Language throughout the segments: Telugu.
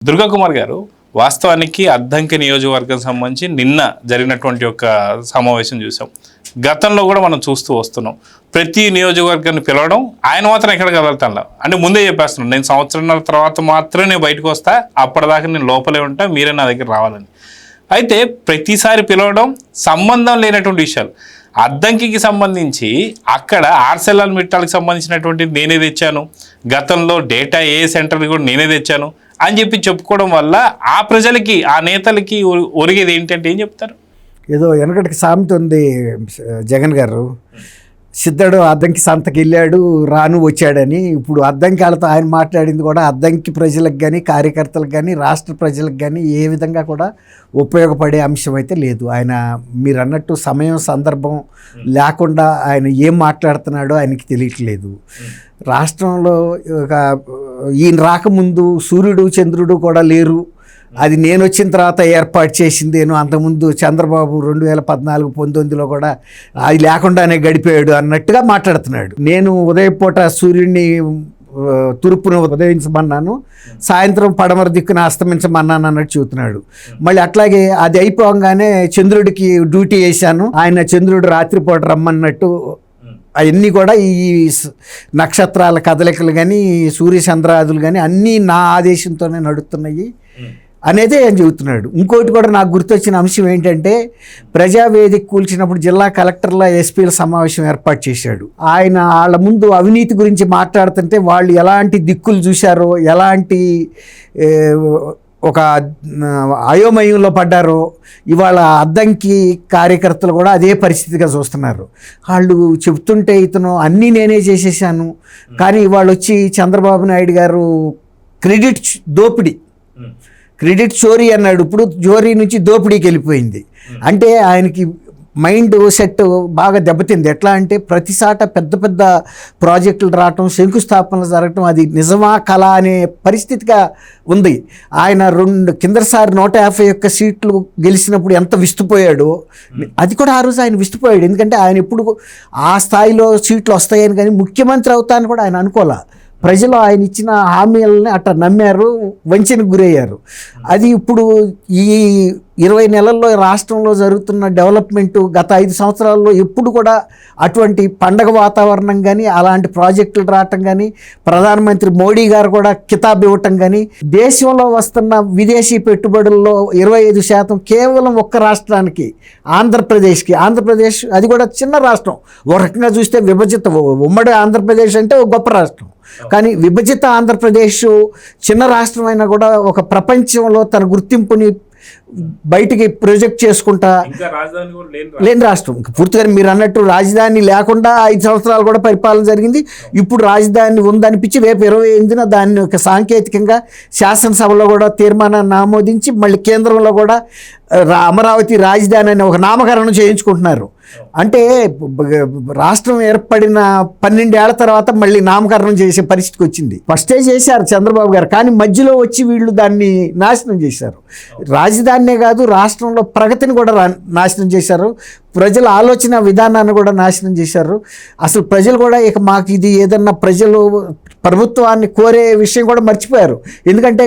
దుర్గా కుమార్ గారు, వాస్తవానికి అద్దంకి నియోజకవర్గం సంబంధించి నిన్న జరిగినటువంటి ఒక సమావేశం చూసాం. గతంలో కూడా మనం చూస్తూ వస్తున్నాం. ప్రతి నియోజకవర్గాన్ని పిలవడం, ఆయన మాత్రం ఎక్కడ కదలతాను అంటే ముందే చెప్పేస్తున్నాను, నేను సంవత్సరంన్నర తర్వాత మాత్రమే బయటకు వస్తా, అప్పటిదాకా నేను లోపలే ఉంటా, మీరే నా దగ్గర రావాలని. అయితే ప్రతిసారి పిలవడం సంబంధం లేనటువంటి విషయాలు. అద్దంకి సంబంధించి అక్కడ ఆర్సెల్ఆర్ మిట్టాలకు సంబంధించినటువంటి నేనే తెచ్చాను, గతంలో డేటా ఏ సెంటర్ కూడా నేనే తెచ్చాను అని చెప్పి చెప్పుకోవడం వల్ల ఆ ప్రజలకి, ఆ నేతలకి ఒరిగేది ఏంటంటే ఏం చెప్తారు? ఏదో వెనకటికి సామెత ఉంది జగన్ గారు, సిద్ధడు అద్దంకి సంతకి వెళ్ళాడు రాను వచ్చాడని. ఇప్పుడు అద్దంకి వాళ్ళతో ఆయన మాట్లాడింది కూడా అద్దంకి ప్రజలకు కానీ, కార్యకర్తలకు కానీ, రాష్ట్ర ప్రజలకు కానీ ఏ విధంగా కూడా ఉపయోగపడే అంశం అయితే లేదు. ఆయన మీరు అన్నట్టు సమయం సందర్భం లేకుండా ఆయన ఏం మాట్లాడుతున్నాడో ఆయనకి తెలియట్లేదు. రాష్ట్రంలో ఈయన రాకముందు సూర్యుడు చంద్రుడు కూడా లేరు, అది నేను వచ్చిన తర్వాత ఏర్పాటు చేసిందేను. అంతకుముందు చంద్రబాబు 2014-19లో కూడా అది లేకుండానే గడిపాడు అన్నట్టుగా మాట్లాడుతున్నాడు. నేను ఉదయపూట సూర్యుడిని తూర్పును ఉదయించమన్నాను, సాయంత్రం పడమర దిక్కున అస్తమించమన్నాను అన్నట్టు చూస్తున్నాడు. మళ్ళీ అట్లాగే అది అయిపోగానే చంద్రుడికి డ్యూటీ వేశాను, ఆయన చంద్రుడు రాత్రిపూట రమ్మన్నట్టు. అవన్నీ కూడా ఈ నక్షత్రాల కదలికలు కానీ, సూర్య చంద్రాదులు కానీ అన్నీ నా ఆదేశంతోనే నడుస్తున్నాయి అనేది ఆయన చెబుతున్నాడు. ఇంకోటి కూడా నాకు గుర్తొచ్చిన అంశం ఏంటంటే, ప్రజావేదిక కూల్చినప్పుడు జిల్లా కలెక్టర్ల ఎస్పీల సమావేశం ఏర్పాటు చేశాడు. ఆయన వాళ్ళ ముందు అవినీతి గురించి మాట్లాడుతుంటే వాళ్ళు ఎలాంటి దిక్కులు చూశారో, ఎలాంటి ఒక అయోమయంలో పడ్డారో ఇవాళ అద్దంకి కార్యకర్తలు కూడా అదే పరిస్థితిగా చూస్తున్నారు. వాళ్ళు చెప్తుంటే ఇతను అన్నీ నేనే చేసేసాను, కానీ ఇవాళ వచ్చి చంద్రబాబు నాయుడు గారు క్రెడిట్ దోపిడీ, క్రెడిట్ చోరీ అన్నాడు, ఇప్పుడు చోరీ నుంచి దోపిడీకి వెళ్ళిపోయింది. అంటే ఆయనకి మైండ్ సెట్ బాగా దెబ్బతింది. ఎట్లా అంటే ప్రతిసాట పెద్ద పెద్ద ప్రాజెక్టులు రావటం, శంకుస్థాపనలు జరగటం, అది నిజమా కళ అనే పరిస్థితిగా ఉంది. ఆయన కిందసారి 151 సీట్లు గెలిచినప్పుడు ఎంత విస్తుపోయాడో, అది కూడా ఆ రోజు ఆయన విస్తుపోయాడు. ఎందుకంటే ఆయన ఎప్పుడు ఆ స్థాయిలో సీట్లు వస్తాయని కానీ ముఖ్యమంత్రి అవుతాయని కూడా ఆయన అనుకోలే. ప్రజలు ఆయన ఇచ్చిన హామీలని అట్లా నమ్మారు, వంచనకు గురయ్యారు. అది ఇప్పుడు ఈ 20 నెలల్లో రాష్ట్రంలో జరుగుతున్న డెవలప్మెంట్ గత 5 సంవత్సరాల్లో ఎప్పుడు కూడా అటువంటి పండగ వాతావరణం కానీ, అలాంటి ప్రాజెక్టులు రావటం కానీ, ప్రధానమంత్రి మోడీ గారు కూడా కితాబ్ ఇవ్వటం కానీ, దేశంలో వస్తున్న విదేశీ పెట్టుబడుల్లో 25% కేవలం ఒక్క రాష్ట్రానికి, ఆంధ్రప్రదేశ్కి. ఆంధ్రప్రదేశ్ అది కూడా చిన్న రాష్ట్రం, ఒక రకంగా చూస్తే విభజిత. ఉమ్మడి ఆంధ్రప్రదేశ్ అంటే ఒక గొప్ప రాష్ట్రం, కానీ విభజిత ఆంధ్రప్రదేశ్ చిన్న రాష్ట్రం అయినా కూడా ఒక ప్రపంచంలో తన గుర్తింపుని బయటికి ప్రొజెక్ట్ చేసుకుంటా లేని రాష్ట్రం. పూర్తిగా మీరు అన్నట్టు రాజధాని లేకుండా 5 సంవత్సరాలు కూడా పరిపాలన జరిగింది. ఇప్పుడు రాజధాని ఉందనిపించి రేపు 28న దాన్ని ఒక సాంకేతికంగా శాసనసభలో కూడా తీర్మానాన్ని ఆమోదించి మళ్ళీ కేంద్రంలో కూడా అమరావతి రాజధాని అని ఒక నామకరణం చేయించుకుంటున్నారు. అంటే రాష్ట్రం ఏర్పడిన 12 ఏళ్ల తర్వాత మళ్ళీ నామకరణం చేసే పరిస్థితికి వచ్చింది. ఫస్టే చేశారు చంద్రబాబు గారు, కానీ మధ్యలో వచ్చి వీళ్ళు దాన్ని నాశనం చేశారు. రాజధానినే కాదు, రాష్ట్రంలో ప్రగతిని కూడా నాశనం చేశారు, ప్రజల ఆలోచన విధానాన్ని కూడా నాశనం చేశారు. అసలు ప్రజలు కూడా ఇక మాకు ఇది ఏదన్నా ప్రజలు ప్రభుత్వాన్ని కోరే విషయం కూడా మర్చిపోయారు. ఎందుకంటే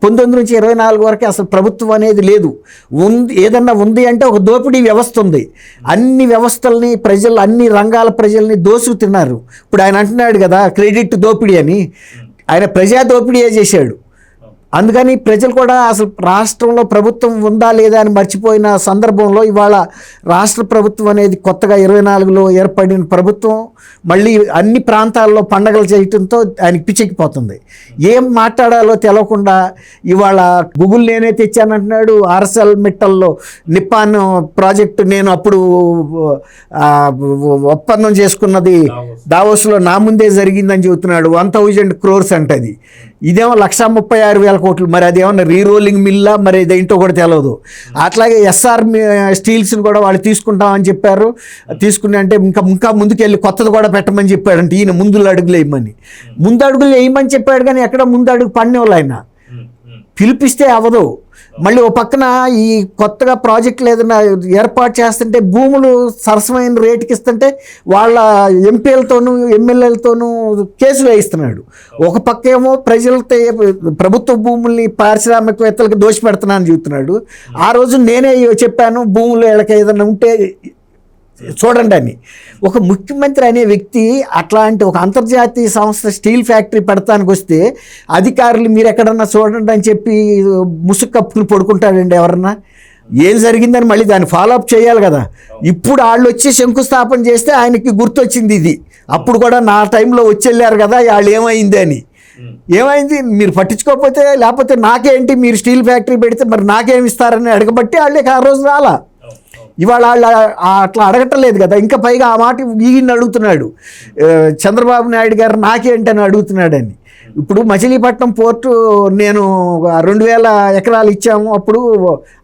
19 నుంచి 24 వరకు అసలు ప్రభుత్వం అనేది లేదు. ఏదన్నా ఉంది అంటే ఒక దోపిడీ వ్యవస్థ ఉంది. అన్ని వ్యవస్థల్ని ప్రజలు, అన్ని రంగాల ప్రజల్ని దోసుకు తిన్నారు. ఇప్పుడు ఆయన అంటున్నాడు కదా క్రెడిట్ దోపిడీ అని, ఆయన ప్రజా దోపిడీయే చేశాడు. అందుకని ప్రజలు కూడా అసలు రాష్ట్రంలో ప్రభుత్వం ఉందా లేదా అని మర్చిపోయిన సందర్భంలో ఇవాళ రాష్ట్ర ప్రభుత్వం అనేది కొత్తగా 24లో ఏర్పడిన ప్రభుత్వం మళ్ళీ అన్ని ప్రాంతాల్లో పండగలు చేయటంతో ఆయనకి పిచ్చెక్కిపోతుంది. ఏం మాట్లాడాలో తెలవకుండా ఇవాళ గూగుల్ నేనే తెచ్చానంటున్నాడు. ఆర్సెల్ మిట్టల్లో నిప్పాన్ ప్రాజెక్టు నేను అప్పుడు ఒప్పందం చేసుకున్నది దావోస్లో నా ముందే జరిగిందని చెబుతున్నాడు. 1000 crores అంటది. ఇదేమో 136,000 కోట్లు. మరి అదేమన్నా రీరోలింగ్ మిల్లా మరి ఇదేంటో కూడా తెలియదు. అట్లాగే ఎస్ఆర్ స్టీల్స్ని కూడా వాళ్ళు తీసుకుంటామని చెప్పారు. తీసుకుని అంటే ఇంకా ముందుకెళ్ళి కొత్తది కూడా పెట్టమని చెప్పాడంటే ఈయన ముందు అడుగులు వేయమని చెప్పాడు, కానీ ఎక్కడ ముందు అడుగు పడిన వాళ్ళు ఆయన. పిలిపిస్తే అవ్వదు. మళ్ళీ ఓ పక్కన ఈ కొత్తగా ప్రాజెక్టులు ఏదైనా ఏర్పాటు చేస్తుంటే భూములు సరసమైన రేటుకి ఇస్తుంటే వాళ్ళ ఎంపీలతోనూ ఎమ్మెల్యేలతోనూ కేసులు వేయిస్తున్నాడు. ఒక పక్క ఏమో ప్రజలతో ప్రభుత్వ భూముల్ని పారిశ్రామికవేత్తలకు దోషపెడుతున్నానని చెబుతున్నాడు. ఆ రోజు నేనే చెప్పాను భూములు వీళ్ళకి ఏదైనా ఉంటే చూడండి అని. ఒక ముఖ్యమంత్రి అనే వ్యక్తి అట్లాంటి ఒక అంతర్జాతీయ సంస్థ స్టీల్ ఫ్యాక్టరీ పెడతానికి వస్తే అధికారులు మీరు ఎక్కడన్నా చూడండి అని చెప్పి ముసుగు కప్పుకుని పడుకుంటాడండి ఎవరన్నా? ఏం జరిగిందని మళ్ళీ దాన్ని ఫాలోఅప్ చేయాలి కదా. ఇప్పుడు వాళ్ళు వచ్చి శంకుస్థాపన చేస్తే ఆయనకి గుర్తొచ్చింది ఇది. అప్పుడు కూడా నా టైంలో వచ్చి వెళ్ళారు కదా వాళ్ళు ఏమైంది అని. ఏమైంది మీరు పట్టించుకోకపోతే, లేకపోతే నాకేంటి మీరు స్టీల్ ఫ్యాక్టరీ పెడితే మరి నాకేమి ఇస్తారని అడగబట్టి వాళ్ళకి ఆ రోజు రాలా. ఇవాళ వాళ్ళు అట్లా అడగటలేదు కదా. ఇంకా పైగా ఆ మాట ఈయన్ని అడుగుతున్నాడు చంద్రబాబు నాయుడు గారు నాకేంటని అడుగుతున్నాడని. ఇప్పుడు మచిలీపట్నం పోర్టు నేను 2000 ఎకరాలు ఇచ్చాము, అప్పుడు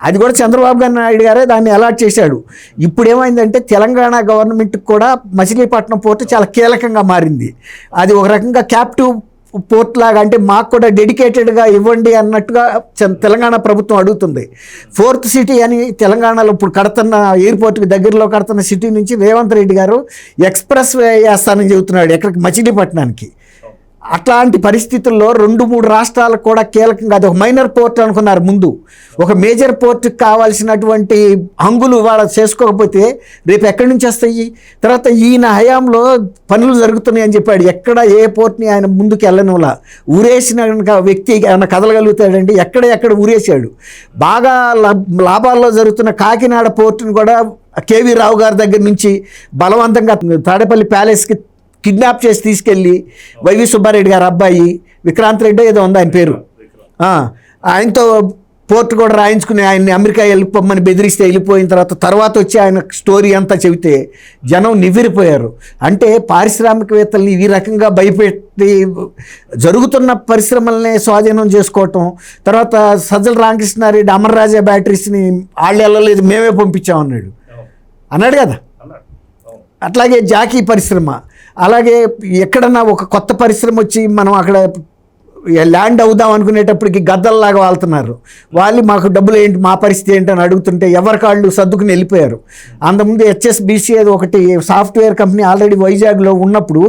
అది కూడా చంద్రబాబు నాయుడు గారే దాన్ని అలాట్ చేశాడు. ఇప్పుడు ఏమైందంటే తెలంగాణ గవర్నమెంట్కి కూడా మచిలీపట్నం పోర్టు చాలా కీలకంగా మారింది. అది ఒక రకంగా క్యాప్టివ్ పోర్ట్ లాగా, అంటే మాకు కూడా డెడికేటెడ్గా ఇవ్వండి అన్నట్టుగా తెలంగాణ ప్రభుత్వం అడుగుతుంది. 4th సిటీ అని తెలంగాణలో ఇప్పుడు కడుతున్న ఎయిర్పోర్ట్కి దగ్గరలో కడుతున్న సిటీ నుంచి రేవంత్ రెడ్డి గారు ఎక్స్ప్రెస్ వే వేస్తానని చెబుతున్నాడు ఎక్కడికి, మచిలీపట్నానికి. అట్లాంటి పరిస్థితుల్లో 2-3 రాష్ట్రాలకు కూడా కీలకంగా అది ఒక మైనర్ పోర్ట్ అనుకున్నారు ముందు. ఒక మేజర్ పోర్ట్కి కావాల్సినటువంటి హంగులు వాళ్ళ చేసుకోకపోతే రేపు ఎక్కడి నుంచి వస్తాయి? తర్వాత ఈయన హయాంలో పనులు జరుగుతున్నాయి అని చెప్పాడు. ఎక్కడ ఏ పోర్ట్ని ఆయన ముందుకు వెళ్ళనివ్వలా. ఊరేసిన వ్యక్తి ఏమైనా కదలగలుగుతాడండి? ఎక్కడ ఊరేసాడు. బాగా లాభాల్లో జరుగుతున్న కాకినాడ పోర్టును కూడా కేవీ రావు గారి దగ్గర నుంచి బలవంతంగా తాడేపల్లి ప్యాలెస్కి కిడ్నాప్ చేసి తీసుకెళ్ళి వైవి సుబ్బారెడ్డి గారు అబ్బాయి విక్రాంత్ రెడ్డి ఏదో ఉంది ఆయన పేరు, ఆయనతో పోర్టు కూడా రాయించుకుని ఆయన్ని అమెరికా వెళ్ళిపోమని బెదిరిస్తే వెళ్ళిపోయిన తర్వాత వచ్చి ఆయన స్టోరీ అంతా చెబితే జనం నివ్వెరిపోయారు. అంటే పారిశ్రామికవేత్తల్ని ఈ రకంగా భయపెట్టి జరుగుతున్న పరిశ్రమల్ని స్వాధీనం చేసుకోవటం, తర్వాత సజ్జల రామకృష్ణారెడ్డి అమర్రాజా బ్యాటరీస్ని వాళ్ళు వెళ్ళలేదు మేమే పంపించామన్నాడు కదా. అట్లాగే జాకీ పరిశ్రమ, అలాగే ఎక్కడన్నా ఒక కొత్త పరిశ్రమ వచ్చి మనం అక్కడ ల్యాండ్ అవుదాం అనుకునేటప్పటికి గద్దల్లాగా వాళ్తున్నారు. వాళ్ళు మాకు డబ్బులు ఏంటి, మా పరిస్థితి ఏంటని అడుగుతుంటే ఎవరికాళ్ళు సర్దుకుని వెళ్ళిపోయారు. అంతకుముందు HSBC అది ఒకటి సాఫ్ట్వేర్ కంపెనీ ఆల్రెడీ వైజాగ్లో ఉన్నప్పుడు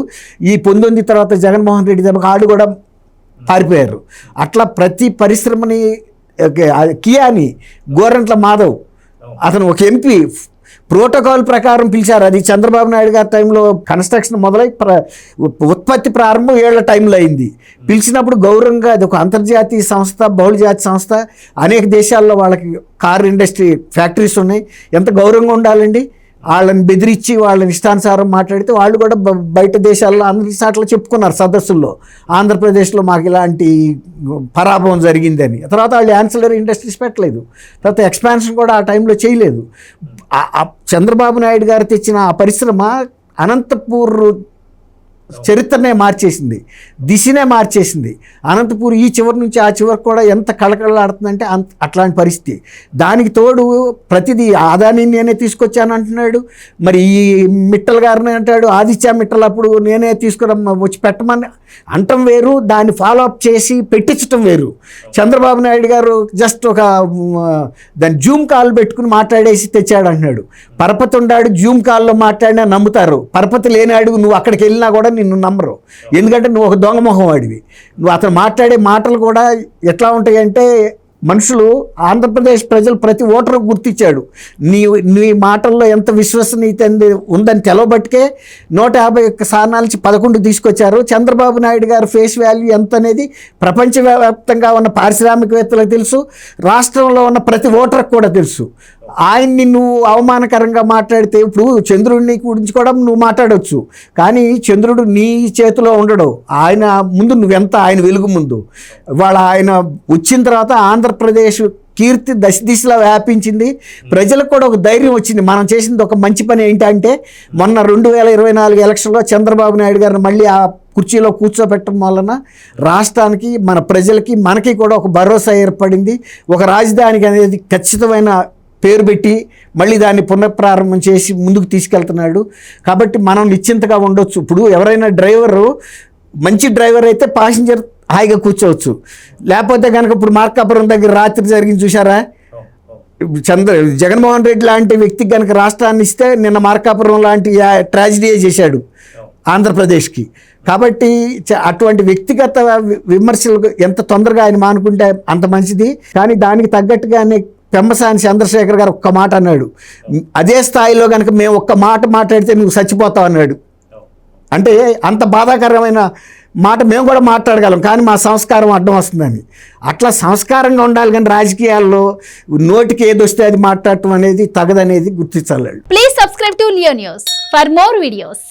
ఈ పొందొంది తర్వాత జగన్మోహన్ రెడ్డి దగ్గర వాళ్ళు కూడా పారిపోయారు. అట్లా ప్రతి పరిశ్రమని కియాని గోరంట్ల మాధవ్ అతను ఒక MP ప్రోటోకాల్ ప్రకారం పిలిచారు. అది చంద్రబాబు నాయుడు గారి టైంలో కన్స్ట్రక్షన్ మొదలై ఉత్పత్తి ప్రారంభం 7 టైంలో అయింది. పిలిచినప్పుడు గౌరవంగా అది ఒక అంతర్జాతీయ సంస్థ, బహుళజాతి సంస్థ, అనేక దేశాల్లో వాళ్ళకి కార్ ఇండస్ట్రీ ఫ్యాక్టరీస్ ఉన్నాయి. ఎంత గౌరవంగా ఉండాలండి. వాళ్ళని బెదిరించి వాళ్ళని ఇష్టానుసారం మాట్లాడితే వాళ్ళు కూడా బయట దేశాల్లో అందరి సార్లు చెప్పుకున్నారు సదస్సుల్లో, ఆంధ్రప్రదేశ్లో మాకు ఇలాంటి పరాభవం జరిగిందని. తర్వాత వాళ్ళు యాన్సిలరీ ఇండస్ట్రీస్ పెట్టలేదు, తర్వాత ఎక్స్పాన్షన్ కూడా ఆ టైంలో చేయలేదు. చంద్రబాబు నాయుడు గారు తెచ్చిన ఆ పరిశ్రమ అనంతపూర్ చరిత్రనే మార్చేసింది, దిశనే మార్చేసింది. అనంతపూర్ ఈ చివరి నుంచి ఆ చివరికి కూడా ఎంత కళకళలాడుతుందంటే అట్లాంటి పరిస్థితి. దానికి తోడు ప్రతిదీ ఆదాని నేనే తీసుకొచ్చాను అంటున్నాడు. మరి ఈ మిట్టల్ గారిని అంటాడు, ఆదిత్య మిట్టల్ అప్పుడు నేనే వచ్చి పెట్టమని అంటం వేరు, దాన్ని ఫాలోఅప్ చేసి పెట్టించటం వేరు. చంద్రబాబు నాయుడు గారు జస్ట్ ఒక దాన్ని జూమ్ కాల్ పెట్టుకుని మాట్లాడేసి తెచ్చాడు అంటున్నాడు. పరపతి ఉన్నాడు, జూమ్ కాల్లో మాట్లాడినా నమ్ముతారు. పరపతి లేనాడు నువ్వు అక్కడికి వెళ్ళినా కూడా నిన్ను నమ్మరు, ఎందుకంటే నువ్వు ఒక దొంగ మొహం వాడివి. నువ్వు అతను మాట్లాడే మాటలు కూడా ఎట్లా ఉంటాయంటే మనుషులు, ఆంధ్రప్రదేశ్ ప్రజలు ప్రతి ఓటరు గుర్తించాడు నీ మాటల్లో ఎంత విశ్వసనీయత ఉందని తెలవబట్టుకే 151 స్థానాల నుంచి 11 తీసుకొచ్చారు. చంద్రబాబు నాయుడు గారు ఫేస్ వాల్యూ ఎంత అనేది ప్రపంచవ్యాప్తంగా ఉన్న పారిశ్రామికవేత్తలకు తెలుసు, రాష్ట్రంలో ఉన్న ప్రతి ఓటర్కి కూడా తెలుసు. ఆయన్ని నువ్వు అవమానకరంగా మాట్లాడితే, ఇప్పుడు చంద్రుడిని గురించి కూడా నువ్వు మాట్లాడవచ్చు, కానీ చంద్రుడు నీ చేతిలో ఉండడు. ఆయన ముందు నువ్వెంత, ఆయన వెలుగు ముందు. ఇవాళ ఆయన వచ్చిన తర్వాత ఆంధ్రప్రదేశ్ కీర్తి దశదిశలా వ్యాపించింది. ప్రజలకు కూడా ఒక ధైర్యం వచ్చింది. మనం చేసింది ఒక మంచి పని ఏంటంటే మొన్న 2024 ఎలక్షన్లో చంద్రబాబు నాయుడు గారిని మళ్ళీ ఆ కుర్చీలో కూర్చోబెట్టడం వలన రాష్ట్రానికి, మన ప్రజలకి, మనకి కూడా ఒక భరోసా ఏర్పడింది. ఒక రాజధానికి అనేది ఖచ్చితమైన పేరు పెట్టి మళ్ళీ దాన్ని పునఃప్రారంభం చేసి ముందుకు తీసుకెళ్తున్నాడు. కాబట్టి మనం నిశ్చింతగా ఉండొచ్చు. ఇప్పుడు ఎవరైనా డ్రైవరు మంచి డ్రైవర్ అయితే ప్యాసింజర్ హాయిగా కూర్చోవచ్చు. లేకపోతే కనుక ఇప్పుడు మార్కాపురం దగ్గర రాత్రి జరిగింది చూసారా, జగన్మోహన్ రెడ్డి లాంటి వ్యక్తికి కనుక రాష్ట్రాన్ని ఇస్తే నిన్న మార్కాపురం లాంటి ట్రాజిడీ చేశాడు ఆంధ్రప్రదేశ్కి. కాబట్టి అటువంటి వ్యక్తిగత విమర్శలు ఎంత తొందరగా ఆయన మానుకుంటే అంత మంచిది. కానీ దానికి తగ్గట్టుగానే పెమ్మసాని చంద్రశేఖర్ గారు ఒక్క మాట అన్నాడు, అదే స్థాయిలో కనుక మేము ఒక్క మాట మాట్లాడితే నువ్వు చచ్చిపోతావు అన్నాడు. అంటే అంత బాధాకరమైన మాట మేము కూడా మాట్లాడగలం, కానీ మా సంస్కారం అడ్డం వస్తుందని. అట్లా సంస్కారంగా ఉండాలి, కానీ రాజకీయాల్లో నోటికి ఏది వస్తే అది మాట్లాడటం అనేది తగదనేది గుర్తించాలి. Please subscribe to Leo news for more videos.